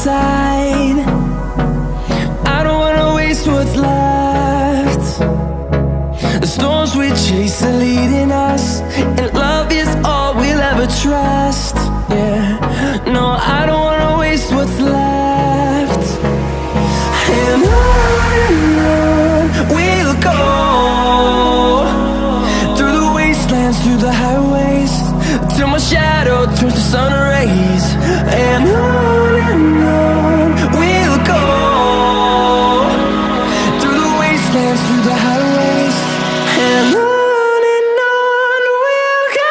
side. I don't wanna waste what's left. The storms we chase are leading us, and love is all we'll ever trust. Yeah, no, I don't wanna waste what's left. And on we'll go, through the wastelands, through the highways, till my shadow turns to sun rays. And on we'll go, through the wastelands, through the highways, and on we'll go.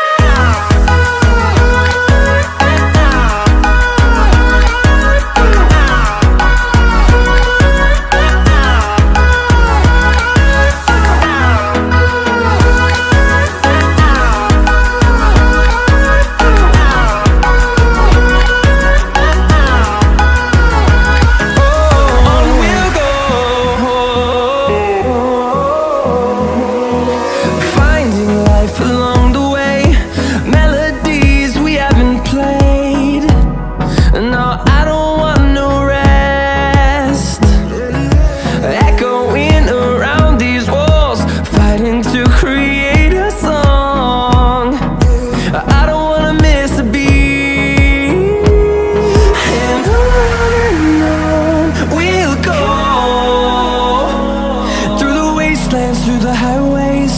Through the highways,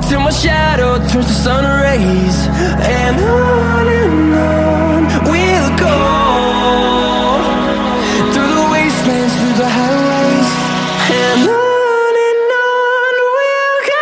till my shadow turns to sun rays. And on we'll go, through the wastelands, through the highways, and on we'll go.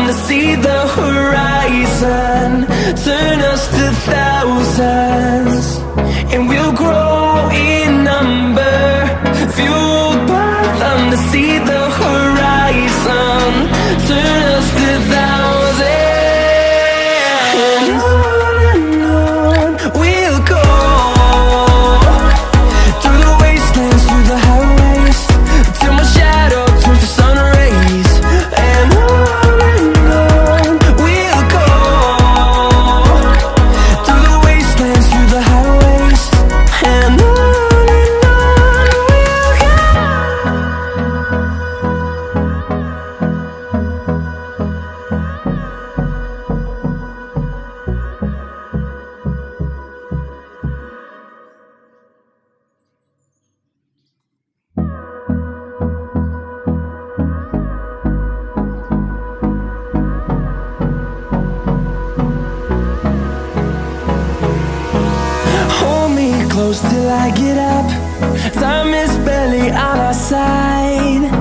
To see the horizon turn us to thousands, and we'll grow in number, fueled by them. To see the horizon turn us to thousands, and on we'll go, through the wastelands, through the highways, till my shadow turns to sun rays. And close till I get up. Time is barely on our side.